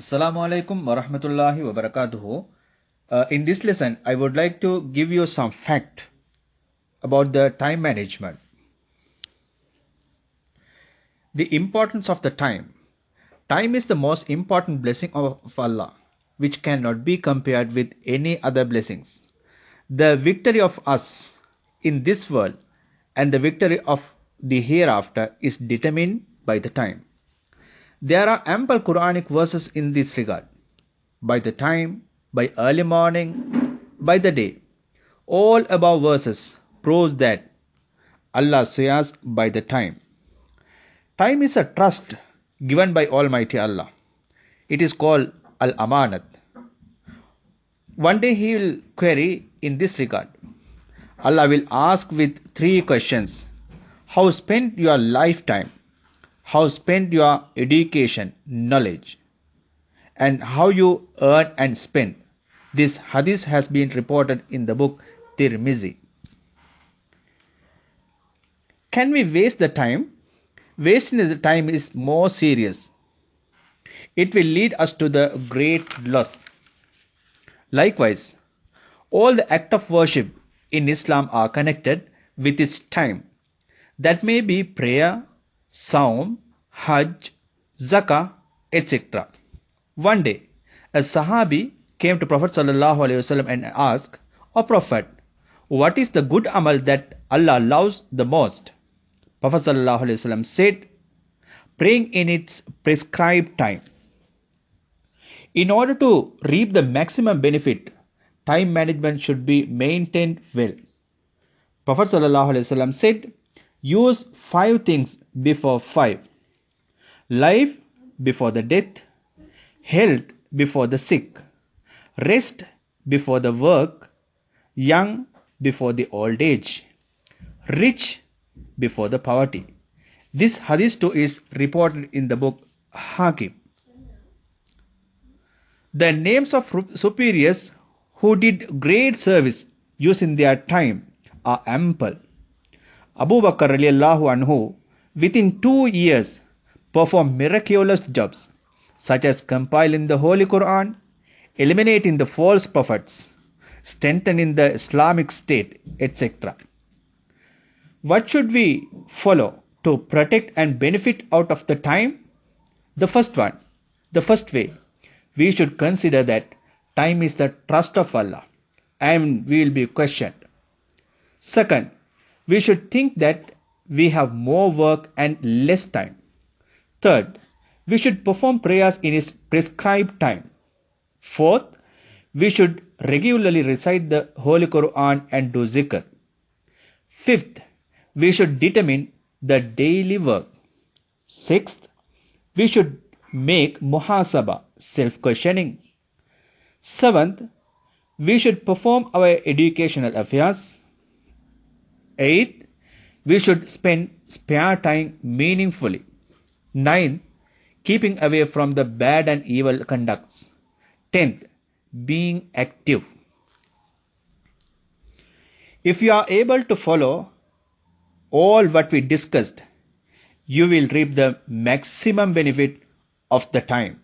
Assalamu alaikum wa rahmatullahi wa barakatuhu. In this lesson, I would like to give you some fact about the time management. The importance of the time. Time is the most important blessing of Allah, which cannot be compared with any other blessings. The victory of us in this world and the victory of the hereafter is determined by the time. There are ample Quranic verses in this regard. By the time, by early morning, by the day. All above verses proves that Allah swears by the time. Time is a trust given by Almighty Allah. It is called Al-Amanat. One day He will query in this regard. Allah will ask with three questions. How spent your lifetime? How spent your education, knowledge? And how you earn and spend. This hadith has been reported in the book Tirmizi. Can we waste the time? Wasting the time is more serious. It will lead us to the great loss. Likewise, all the acts of worship in Islam are connected with its time. That may be prayer, Saum, Hajj, Zakah, etc. One day, a Sahabi came to Prophet ﷺ and asked, O Prophet, what is the good amal that Allah loves the most? Prophet ﷺ said, praying in its prescribed time. In order to reap the maximum benefit, time management should be maintained well. Prophet ﷺ said, use 5 things before 5. Life before the death, health before the sick, rest before the work, young before the old age, rich before the poverty. This hadith too is reported in the book Hakim. The names of superiors who did great service using their time are ample. Abu Bakr radiallahu anhu within 2 years performed miraculous jobs such as compiling the Holy Quran, eliminating the false prophets, strengthening the Islamic State, etc. What should we follow to protect and benefit out of the time? The first way, we should consider that time is the trust of Allah and will be questioned. Second, we should think that we have more work and less time. Third, we should perform prayers in its prescribed time. Fourth, we should regularly recite the Holy Quran and do zikr. Fifth, we should determine the daily work. Sixth, we should make muhasaba, self-questioning. Seventh, we should perform our educational affairs. Eighth, we should spend spare time meaningfully. Ninth, keeping away from the bad and evil conducts. 10th, being active. If you are able to follow all what we discussed, you will reap the maximum benefit of the time.